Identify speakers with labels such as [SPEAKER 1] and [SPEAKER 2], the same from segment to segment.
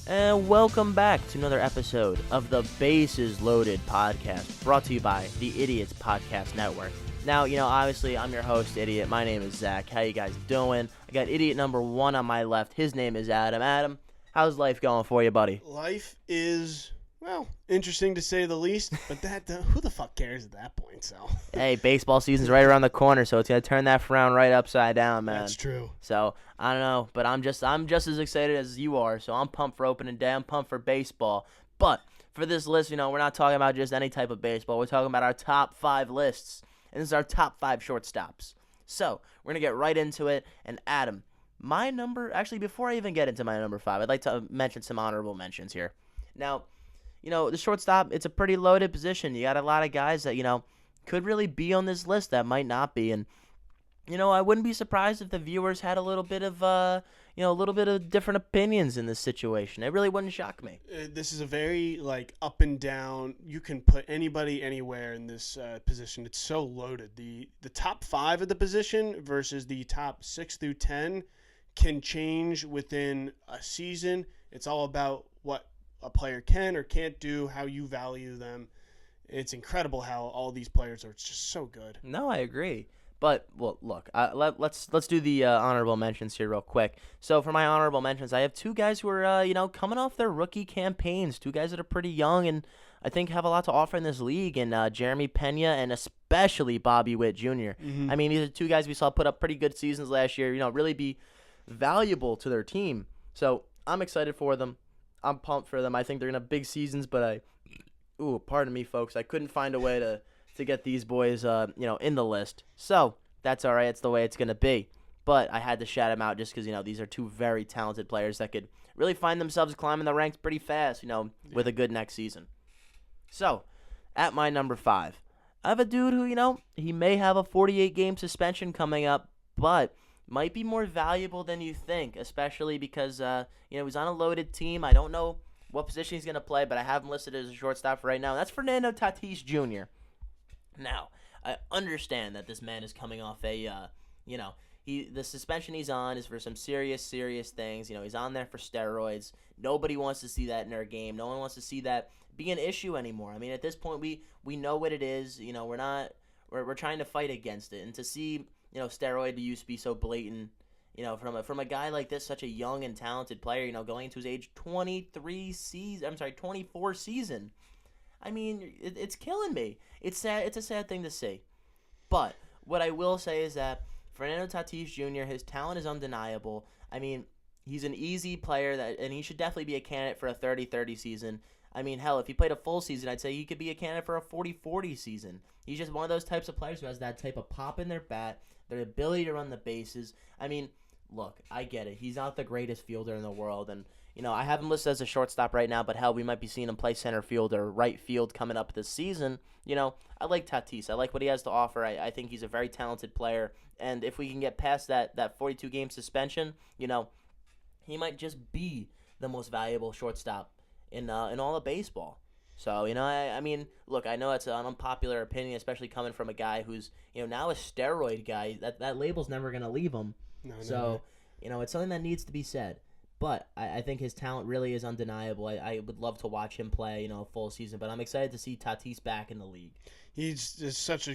[SPEAKER 1] And welcome back to another episode of the Bases Loaded podcast, brought to you by the Idiots Podcast Network. Now, obviously, I'm your host, Idiot. My name is Zach. How you guys doing? I got Idiot number 1 on my left. His name is Adam. Adam, how's life going for you, buddy?
[SPEAKER 2] Life is, interesting to say the least, but who the fuck cares at that point, so.
[SPEAKER 1] Hey, baseball season's right around the corner, so it's going to turn that frown right upside down, man.
[SPEAKER 2] That's true.
[SPEAKER 1] So, I don't know, but I'm just as excited as you are, so I'm pumped for opening day. I'm pumped for baseball. But for this list, we're not talking about just any type of baseball. We're talking about our top 5 lists, and this is our top 5 shortstops. So, we're going to get right into it, and Adam, before I even get into my number 5, I'd like to mention some honorable mentions here. Now, the shortstop, it's a pretty loaded position. You got a lot of guys that, could really be on this list that might not be. And, I wouldn't be surprised if the viewers had a little bit of different opinions in this situation. It really wouldn't shock me.
[SPEAKER 2] This is a very, up and down. You can put anybody anywhere in this position. It's so loaded. The top 5 of the position versus the top 6 through 10 can change within a season. It's all about what a player can or can't do, how you value them. It's incredible how all these players are just so good.
[SPEAKER 1] No, I agree. But, well, look, let's do the honorable mentions here real quick. So for my honorable mentions, I have 2 guys who are, coming off their rookie campaigns, 2 guys that are pretty young and I think have a lot to offer in this league, and Jeremy Pena and especially Bobby Witt Jr.
[SPEAKER 2] Mm-hmm.
[SPEAKER 1] I mean, these are 2 guys we saw put up pretty good seasons last year, really be valuable to their team. So I'm excited for them. I'm pumped for them. I think they're going to have big seasons, but pardon me, folks. I couldn't find a way to get these boys, in the list. So that's all right. It's the way it's going to be. But I had to shout them out just because, these are 2 very talented players that could really find themselves climbing the ranks pretty fast, with a good next season. So at my number 5, I have a dude who, he may have a 48-game suspension coming up, but might be more valuable than you think, especially because, he's on a loaded team. I don't know what position he's going to play, but I have him listed as a shortstop for right now. That's Fernando Tatis Jr. Now, I understand that this man is coming off the suspension he's on is for some serious things. He's on there for steroids. Nobody wants to see that in their game. No one wants to see that be an issue anymore. I mean, at this point, we know what it is. We're trying to fight against it, and to see steroid use be so blatant, from a guy like this, such a young and talented player, going into his age 24 season. I mean, it's killing me. It's sad. It's a sad thing to see. But what I will say is that Fernando Tatis Jr., his talent is undeniable. I mean, he's an easy player and he should definitely be a candidate for a 30-30 season. I mean, hell, if he played a full season, I'd say he could be a candidate for a 40-40 season. He's just one of those types of players who has that type of pop in their bat, their ability to run the bases. I mean, look, I get it. He's not the greatest fielder in the world, and I have him listed as a shortstop right now, but hell, we might be seeing him play center field or right field coming up this season. I like Tatis. I like what he has to offer. I think he's a very talented player, and if we can get past that 42-game suspension, he might just be the most valuable shortstop in all of baseball. So, I mean, look, I know it's an unpopular opinion, especially coming from a guy who's, now a steroid guy. That label's never going to leave him. No. It's something that needs to be said. But I think his talent really is undeniable. I would love to watch him play, a full season. But I'm excited to see Tatis back in the league.
[SPEAKER 2] He's just such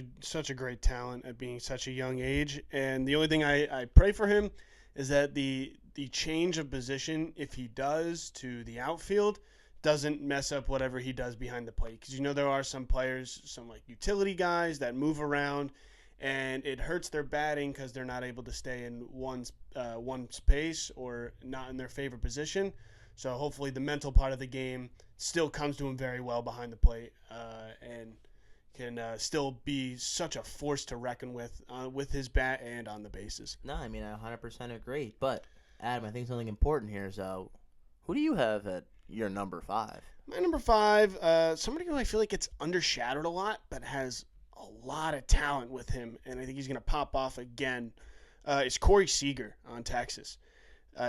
[SPEAKER 2] a great talent at being such a young age. And the only thing I pray for him is that the change of position, if he does, to the outfield, doesn't mess up whatever he does behind the plate. Because there are some players, some utility guys that move around, and it hurts their batting because they're not able to stay in one space or not in their favorite position. So hopefully the mental part of the game still comes to him very well behind the plate, and can still be such a force to reckon with his bat and on the bases.
[SPEAKER 1] No, I mean, I 100% agree. But, Adam, I think something important here is who do you have at your number 5?
[SPEAKER 2] My number 5, somebody who I feel like gets undershadowed a lot, but has a lot of talent with him, and I think he's going to pop off again, is Corey Seager on Texas.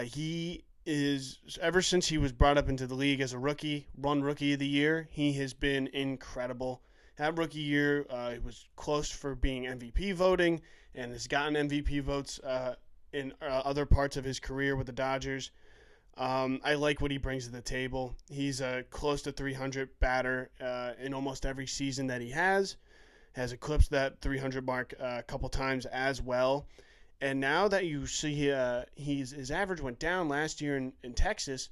[SPEAKER 2] He is, ever since he was brought up into the league as a rookie, run Rookie of the Year, he has been incredible. That rookie year, he was close for being MVP voting and has gotten MVP votes in other parts of his career with the Dodgers. I like what he brings to the table. He's a close to 300 batter in almost every season that he has eclipsed that 300 mark a couple times as well. And now that you see his average went down last year in Texas,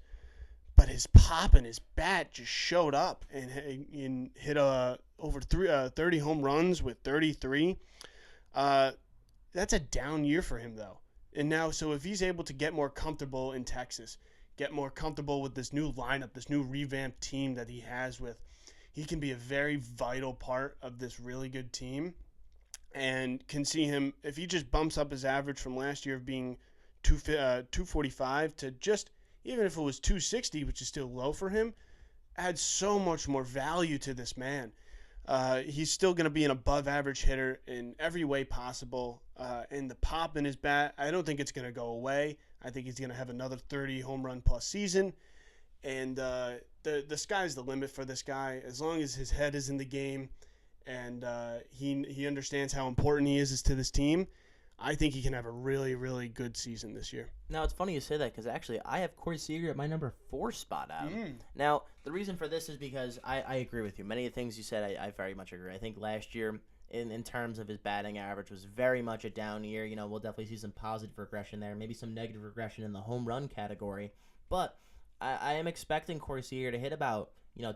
[SPEAKER 2] but his pop and his bat just showed up and hit over 30 home runs with 33. That's a down year for him, though. And now, so if he's able to get more comfortable in Texas, get more comfortable with this new lineup, this new revamped team that he has he can be a very vital part of this really good team, and can see him, if he just bumps up his average from last year of being 245 to just, even if it was 260, which is still low for him, adds so much more value to this man. He's still going to be an above average hitter in every way possible. And the pop in his bat, I don't think it's going to go away. I think he's going to have another 30 home run plus season. And the sky's the limit for this guy. As long as his head is in the game and he understands how important he is to this team, I think he can have a really, really good season this year.
[SPEAKER 1] Now, it's funny you say that because actually I have Corey Seager at my number 4 spot out. Now, the reason for this is because I agree with you. Many of the things you said, I very much agree. I think last year, in terms of his batting average, was very much a down year. You know, we'll definitely see some positive regression there, maybe some negative regression in the home run category. But I am expecting Corey Seager to hit about,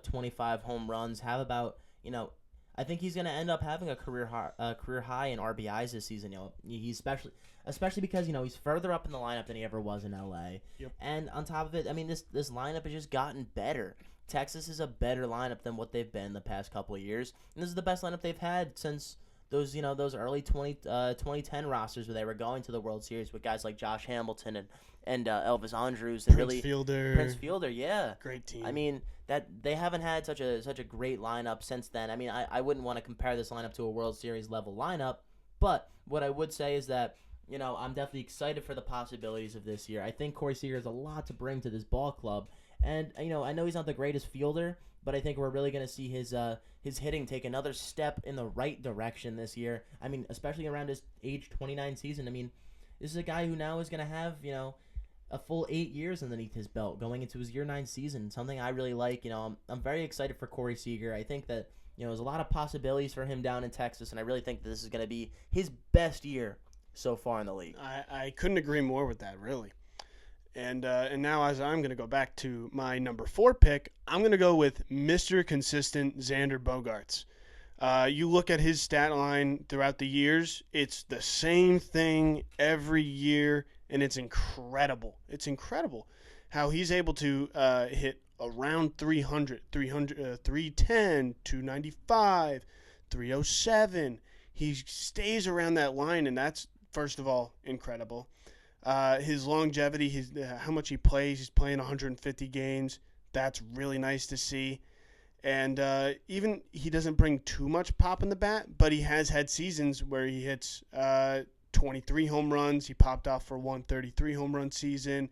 [SPEAKER 1] 25 home runs, have about, I think he's going to end up having a career high in RBIs this season. He's especially because he's further up in the lineup than he ever was in LA.
[SPEAKER 2] Yep.
[SPEAKER 1] And on top of it, I mean this lineup has just gotten better. Texas is a better lineup than what they've been the past couple of years, and this is the best lineup they've had since those early 2010 rosters where they were going to the World Series with guys like Josh Hamilton and Elvis Andrus and Prince Fielder, yeah,
[SPEAKER 2] great team.
[SPEAKER 1] I mean that they haven't had such a great lineup since then. I mean I wouldn't want to compare this lineup to a World Series level lineup, but what I would say is that I'm definitely excited for the possibilities of this year. I think Corey Seager has a lot to bring to this ball club, and I know he's not the greatest fielder, but I think we're really going to see his hitting take another step in the right direction this year. I mean, especially around his age 29 season. I mean, this is a guy who now is going to have, a full 8 years underneath his belt going into his year 9 season, something I really like. I'm very excited for Corey Seager. I think that, there's a lot of possibilities for him down in Texas, and I really think that this is going to be his best year so far in the league.
[SPEAKER 2] I couldn't agree more with that, really. And now, as I'm going to go back to my number 4 pick, I'm going to go with Mr. Consistent Xander Bogaerts. You look at his stat line throughout the years, it's the same thing every year, and it's incredible. It's incredible how he's able to hit around 300, 310, 295, 307. He stays around that line, and that's, first of all, incredible. His longevity, how much he plays. He's playing 150 games. That's really nice to see. And even he doesn't bring too much pop in the bat, but he has had seasons where he hits 23 home runs. He popped off for 133 home run season.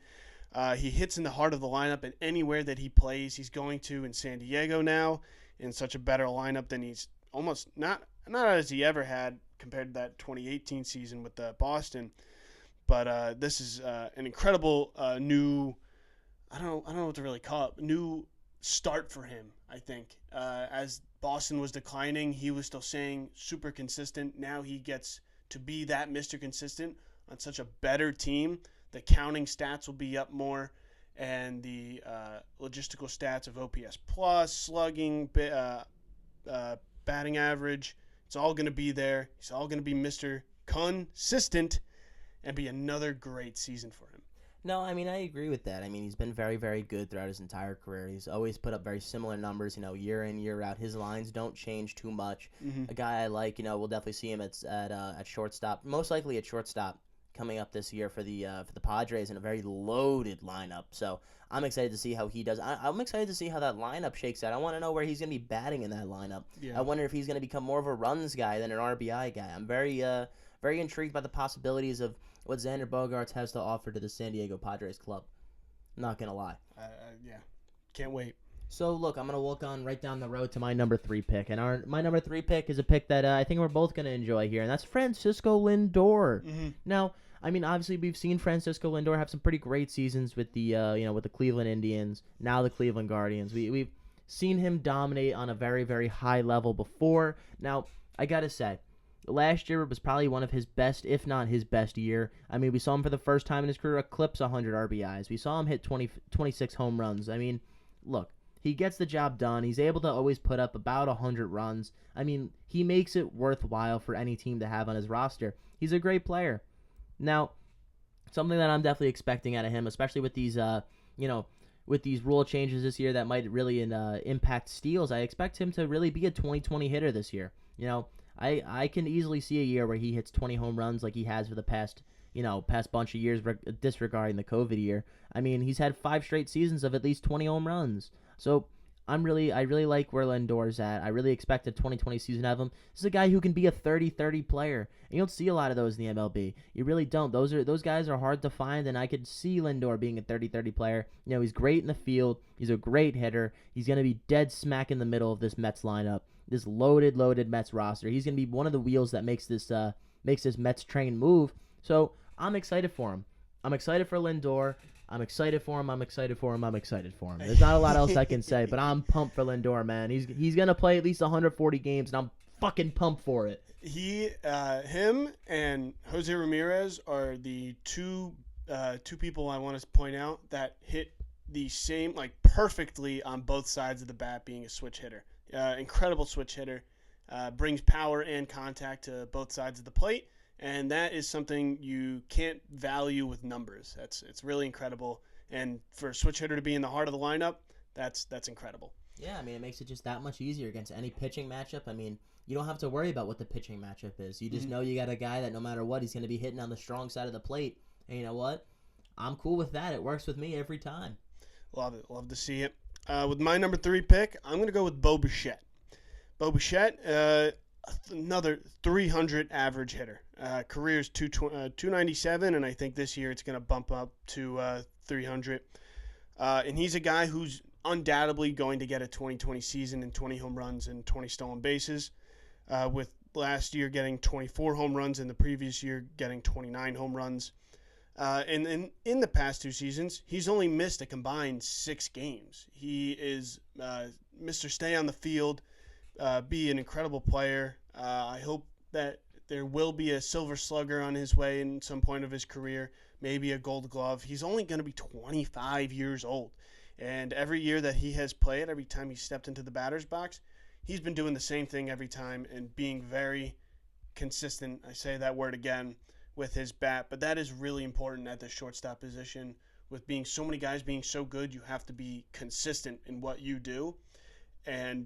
[SPEAKER 2] He hits in the heart of the lineup, and anywhere that he plays, he's going to in San Diego now in such a better lineup than he's almost not as he ever had compared to that 2018 season with Boston. But this is an incredible new, I don't know what to really call it, new start for him, I think. As Boston was declining, he was still staying super consistent. Now he gets to be that Mr. Consistent on such a better team. The counting stats will be up more, and the logistical stats of OPS plus, slugging, batting average, it's all going to be there. It's all going to be Mr. Consistent and be another great season for him.
[SPEAKER 1] No, I mean, I agree with that. I mean, he's been very, very good throughout his entire career. He's always put up very similar numbers, year in, year out. His lines don't change too much.
[SPEAKER 2] Mm-hmm.
[SPEAKER 1] A guy I like, we'll definitely see him at shortstop, most likely at shortstop coming up this year for the Padres in a very loaded lineup. So I'm excited to see how he does. I'm excited to see how that lineup shakes out. I want to know where he's going to be batting in that lineup.
[SPEAKER 2] Yeah.
[SPEAKER 1] I wonder if he's going to become more of a runs guy than an RBI guy. I'm very intrigued by the possibilities of what Xander Bogaerts has to offer to the San Diego Padres club. I'm not going to lie.
[SPEAKER 2] Yeah, can't wait.
[SPEAKER 1] So, look, I'm going to walk on right down the road to my number 3 pick. And my number 3 pick is a pick that I think we're both going to enjoy here, and that's Francisco Lindor.
[SPEAKER 2] Mm-hmm.
[SPEAKER 1] Now, I mean, obviously we've seen Francisco Lindor have some pretty great seasons with the with the Cleveland Indians, now the Cleveland Guardians. We've seen him dominate on a very very high level before. Now I gotta say, last year was probably one of his best, if not his best year. I mean, we saw him for the first time in his career eclipse 100 RBIs. We saw him hit 26 home runs. I mean, look, he gets the job done. He's able to always put up about 100 runs. I mean, he makes it worthwhile for any team to have on his roster. He's a great player. Now, something that I'm definitely expecting out of him, especially with these, with these rule changes this year that might really impact steals, I expect him to really be a 20-20 hitter this year. I can easily see a year where he hits 20 home runs like he has for the past bunch of years, disregarding the COVID year. I mean, he's had 5 straight seasons of at least 20 home runs. So I really like where Lindor's at. I really expect a 2020 season out of him. This is a guy who can be a 30-30 player. And you don't see a lot of those in the MLB. You really don't. Those guys are hard to find, and I could see Lindor being a 30-30 player. He's great in the field. He's a great hitter. He's going to be dead smack in the middle of this Mets lineup. This loaded Mets roster. He's going to be one of the wheels that makes this Mets train move. So I'm excited for him. I'm excited for Lindor. I'm excited for him. I'm excited for him. I'm excited for him. There's not a lot else I can say, but I'm pumped for Lindor, man. He's gonna play at least 140 games, and I'm fucking pumped for it.
[SPEAKER 2] Him, and Jose Ramirez are the two people I want to point out that hit the same, like, perfectly on both sides of the bat, being a switch hitter. Incredible switch hitter, brings power and contact to both sides of the plate. And that is something you can't value with numbers. It's really incredible. And for a switch hitter to be in the heart of the lineup, that's incredible.
[SPEAKER 1] Yeah, I mean, it makes it just that much easier against any pitching matchup. I mean, you don't have to worry about what the pitching matchup is. You just know you got a guy that no matter what, he's going to be hitting on the strong side of the plate. And you know what? I'm cool with that. It works with me every time.
[SPEAKER 2] Love it. Love to see it. With my number 3 pick, I'm going to go with Bo Bichette. Bo Bichette, another 300 average hitter. Career's 297, and I think this year it's going to bump up to 300. And he's a guy who's undoubtedly going to get a 2020 season and 20 home runs and 20 stolen bases, with last year getting 24 home runs and the previous year getting 29 home runs. And in the past 2 seasons, he's only missed a combined 6 games. He is Mr. Stay on the field, be an incredible player. I hope that there will be a Silver Slugger on his way in some point of his career, maybe a Gold Glove. He's only going to be 25 years old. And every year that he has played, every time he stepped into the batter's box, he's been doing the same thing every time and being very consistent. I say that word again, with his bat. But that is really important at the shortstop position. With being so many guys being so good, you have to be consistent in what you do. And,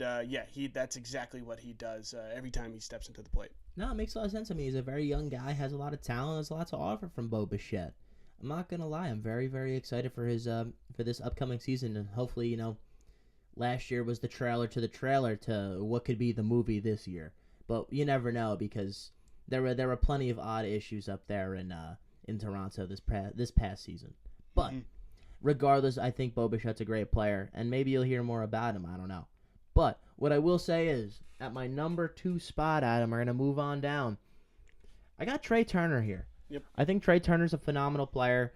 [SPEAKER 2] that's exactly what he does every time he steps into the plate.
[SPEAKER 1] No, it makes a lot of sense to me. He's a very young guy, has a lot of talent, has a lot to offer from Bo Bichette. I'm not going to lie. I'm very, very excited for his for this upcoming season. And hopefully, last year was the trailer to what could be the movie this year. But you never know, because there were plenty of odd issues up there in Toronto this past season. But regardless, I think Bo Bichette's a great player, and maybe you'll hear more about him. I don't know. But what I will say is, at my number 2 spot, Adam, we're going to move on down. I got Trey Turner here.
[SPEAKER 2] Yep.
[SPEAKER 1] I think Trey Turner's a phenomenal player.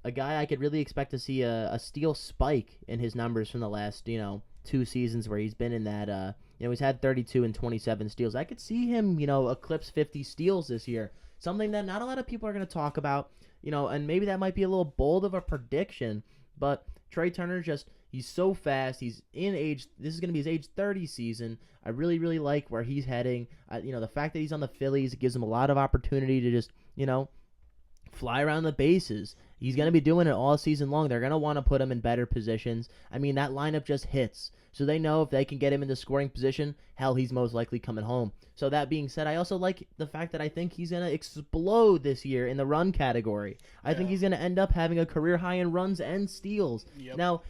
[SPEAKER 1] A guy I could really expect to see a steal spike in his numbers from the last, 2 seasons where he's been in that, he's had 32 and 27 steals. I could see him, eclipse 50 steals this year. Something that not a lot of people are going to talk about, and maybe that might be a little bold of a prediction, but Trey Turner he's so fast. He's in age. This is going to be his age 30 season. I really, really like where he's heading. The fact that he's on the Phillies, it gives him a lot of opportunity to just, fly around the bases. He's going to be doing it all season long. They're going to want to put him in better positions. I mean, that lineup just hits. So they know if they can get him into scoring position, hell, he's most likely coming home. So that being said, I also like the fact that I think he's going to explode this year in the run category. I think he's going to end up having a career high in runs and steals.
[SPEAKER 2] Yep.
[SPEAKER 1] Now,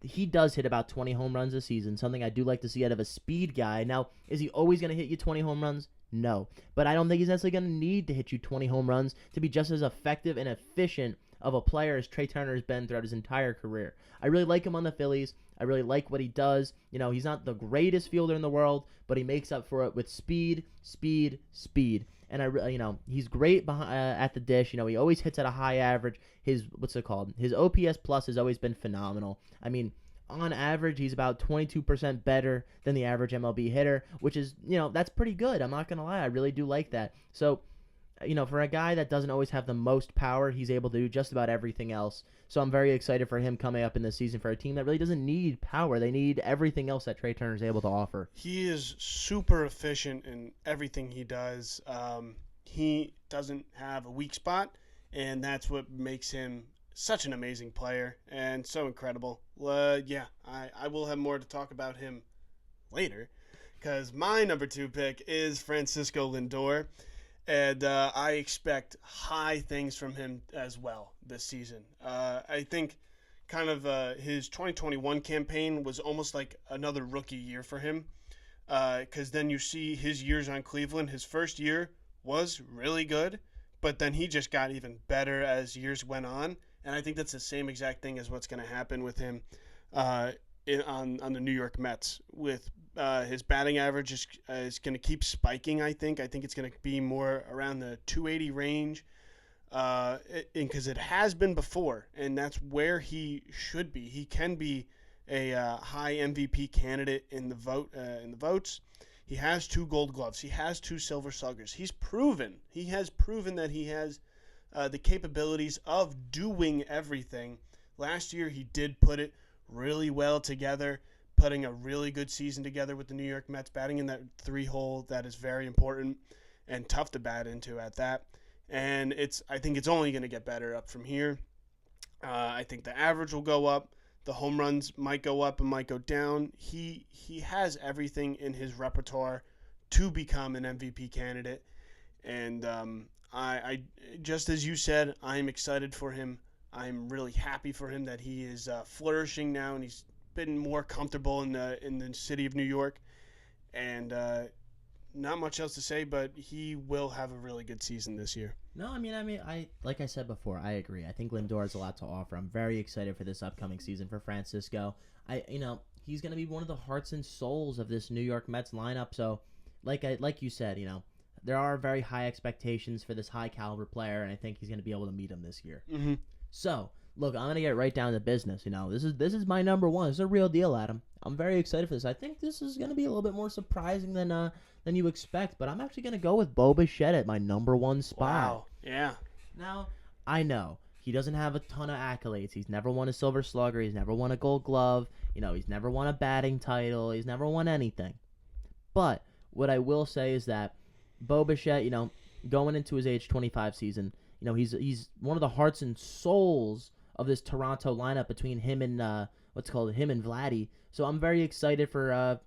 [SPEAKER 1] he does hit about 20 home runs a season, something I do like to see out of a speed guy. Now, is he always going to hit you 20 home runs? No. But I don't think he's necessarily going to need to hit you 20 home runs to be just as effective and efficient of a player as Trey Turner has been throughout his entire career. I really like him on the Phillies. I really like what he does. He's not the greatest fielder in the world, but he makes up for it with speed. and he's great behind, at the dish. He always hits at a high average. His His OPS plus has always been phenomenal. I mean, on average, he's about 22% better than the average MLB hitter, which is, that's pretty good. I'm not going to lie. I really do like that. So, for a guy that doesn't always have the most power, he's able to do just about everything else. So I'm very excited for him coming up in this season for a team that really doesn't need power. They need everything else that Trey Turner is able to offer.
[SPEAKER 2] He is super efficient in everything he does. He doesn't have a weak spot, and that's what makes him such an amazing player and so incredible. I will have more to talk about him later, because my number 2 pick is Francisco Lindor, and I expect high things from him as well this season. I think kind of his 2021 campaign was almost like another rookie year for him, because then you see his years on Cleveland. His first year was really good, but then he just got even better as years went on. And I think that's the same exact thing as what's going to happen with him on the New York Mets. With his batting average is going to keep spiking, I think. I think it's going to be more around the 280 range, because it has been before, and that's where he should be. He can be a high MVP candidate in the votes. He has 2 Gold Gloves. He has 2 Silver Sluggers. He has proven that he has the capabilities of doing everything. Last year, he did put it really well together, putting a really good season together with the New York Mets, batting in that 3-hole that is very important and tough to bat into at that. And I think it's only going to get better up from here. I think the average will go up. The home runs might go up and might go down. He has everything in his repertoire to become an MVP candidate. And I just as you said, I'm excited for him. I'm really happy for him that he is flourishing now, and he's been more comfortable in the city of New York. And not much else to say, but he will have a really good season this year.
[SPEAKER 1] No, I like I said before, I agree. I think Lindor has a lot to offer. I'm very excited for this upcoming season for Francisco. He's going to be one of the hearts and souls of this New York Mets lineup. So, like you said, there are very high expectations for this high caliber player, and I think he's going to be able to meet them this year.
[SPEAKER 2] Mm-hmm.
[SPEAKER 1] So, look, I'm going to get right down to business. This is my number 1. This is a real deal, Adam. I'm very excited for this. I think this is going to be a little bit more surprising than you expect, but I'm actually going to go with Bo Bichette at my number 1 spot.
[SPEAKER 2] Wow. Yeah.
[SPEAKER 1] Now, I know he doesn't have a ton of accolades. He's never won a Silver Slugger. He's never won a Gold Glove. He's never won a batting title. He's never won anything. But what I will say is that Bo Bichette, going into his age 25 season, he's one of the hearts and souls of this Toronto lineup between him and him and Vladdy. So I'm very excited for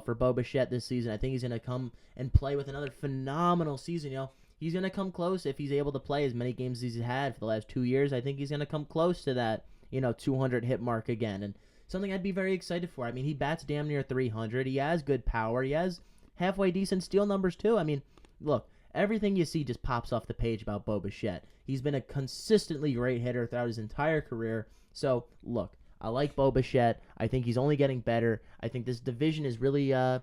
[SPEAKER 1] for Bo Bichette this season. I think he's going to come and play with another phenomenal season. He's going to come close if he's able to play as many games as he's had for the last 2 years. I think he's going to come close to that 200 hit mark again, and something I'd be very excited for. He bats damn near 300. He has good power. He has halfway decent steal numbers too. Look, everything you see just pops off the page about Bo Bichette. He's been a consistently great hitter throughout his entire career. So, look, I like Bo Bichette. I think he's only getting better. I think this division is really, I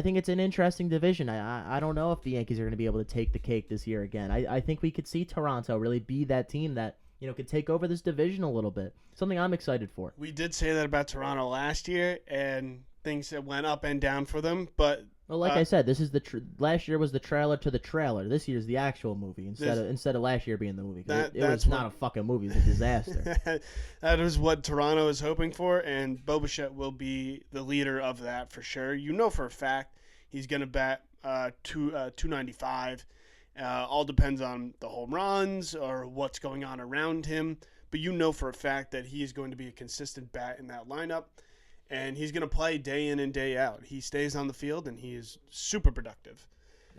[SPEAKER 1] think it's an interesting division. I don't know if the Yankees are going to be able to take the cake this year again. I think we could see Toronto really be that team that, could take over this division a little bit. Something I'm excited for.
[SPEAKER 2] We did say that about Toronto last year, and things that went up and down for them, but
[SPEAKER 1] well, like I said, this is last year was the trailer to the trailer. This year's the actual movie instead of last year being the movie. It was not a fucking movie. It's a disaster.
[SPEAKER 2] That is what Toronto is hoping for, and Bo Bichette will be the leader of that for sure. For a fact he's going to bat 295. All depends on the home runs or what's going on around him, but for a fact that he is going to be a consistent bat in that lineup. And he's going to play day in and day out. He stays on the field, and he is super productive.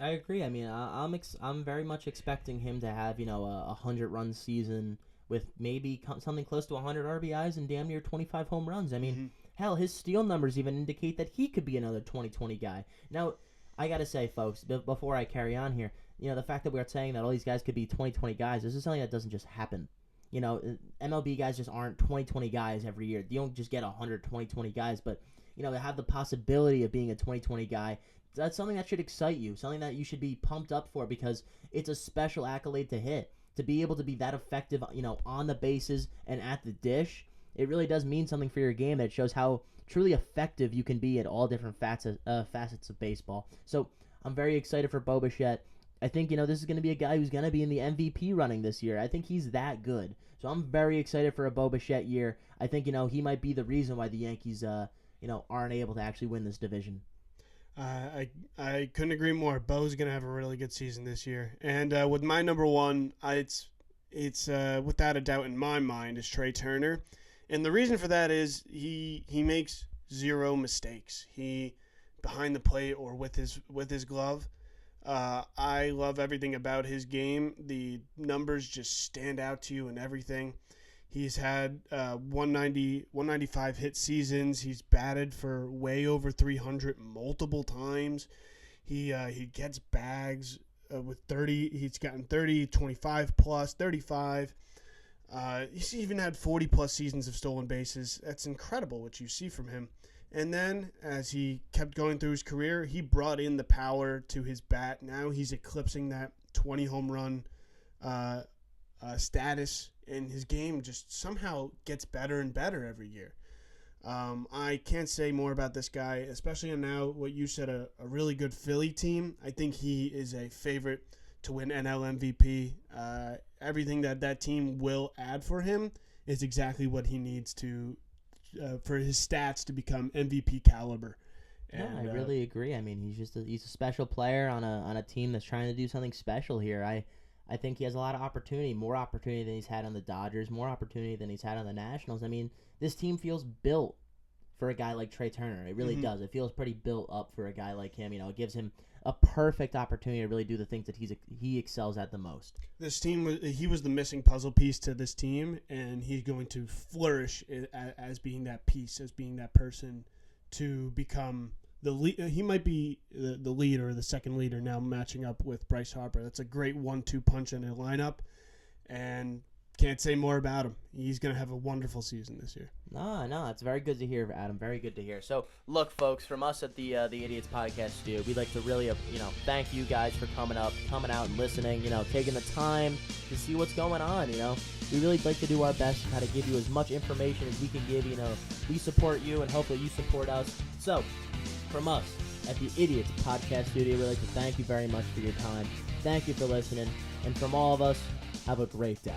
[SPEAKER 1] I agree. I'm very much expecting him to have, a 100-run season with maybe something close to 100 RBIs and damn near 25 home runs. Hell, his steal numbers even indicate that he could be another 20-20 guy. Now, I got to say, folks, before I carry on here, the fact that we're saying that all these guys could be 20-20 guys, this is something that doesn't just happen. MLB guys just aren't 20-20 guys every year. You don't just get 100 20-20 guys, but
[SPEAKER 3] to have the possibility of being a 2020 guy, that's something that should excite you, something that you should be pumped up for because it's a special accolade to hit. To be able to be that effective, on the bases and at the dish, it really does mean something for your game. That shows how truly effective you can be at all different facets of baseball. So I'm very excited for Bo Bichette. I think, this is going to be a guy who's going to be in the MVP running this year. I think he's that good. So I'm very excited for a Bo Bichette year. I think, he might be the reason why the Yankees, aren't able to actually win this division.
[SPEAKER 2] I couldn't agree more. Bo's going to have a really good season this year. And with my number one, it's without a doubt in my mind is Trey Turner. And the reason for that is he makes zero mistakes. He behind the plate or with his glove. I love everything about his game. The numbers just stand out to you and everything. He's had 195 hit seasons. He's batted for way over 300 multiple times. He gets bags with 30. He's gotten 30, 25 plus, 35. He's even had 40 plus seasons of stolen bases. That's incredible what you see from him. And then as he kept going through his career, he brought in the power to his bat. Now he's eclipsing that 20 home run status, and his game just somehow gets better and better every year. I can't say more about this guy, especially now what you said, a really good Philly team. I think he is a favorite to win NL MVP. Everything that team will add for him is exactly what he needs to for his stats to become MVP caliber.
[SPEAKER 3] And, I really agree. I mean, he's a special player on a team that's trying to do something special here. I think he has a lot of opportunity, more opportunity than he's had on the Dodgers, more opportunity than he's had on the Nationals. I mean, this team feels built for a guy like Trey Turner. It really does. It feels pretty built up for a guy like him. It gives him a perfect opportunity to really do the things that he excels at the most.
[SPEAKER 2] This team, he was the missing puzzle piece to this team, and he's going to flourish as being that piece, as being that person to become the lead. He might be the leader, the second leader now, matching up with Bryce Harper. That's a great 1-2 punch in a lineup, and can't say more about him. He's going to have a wonderful season this year.
[SPEAKER 3] No, it's very good to hear, Adam. Very good to hear.
[SPEAKER 1] So, look, folks, from us at the Idiots Podcast Studio, we'd like to really, thank you guys for coming out and listening, taking the time to see what's going on, We really like to do our best to try to give you as much information as we can give, We support you, and hopefully you support us. So, from us at the Idiots Podcast Studio, we'd like to thank you very much for your time. Thank you for listening. And from all of us, have a great day.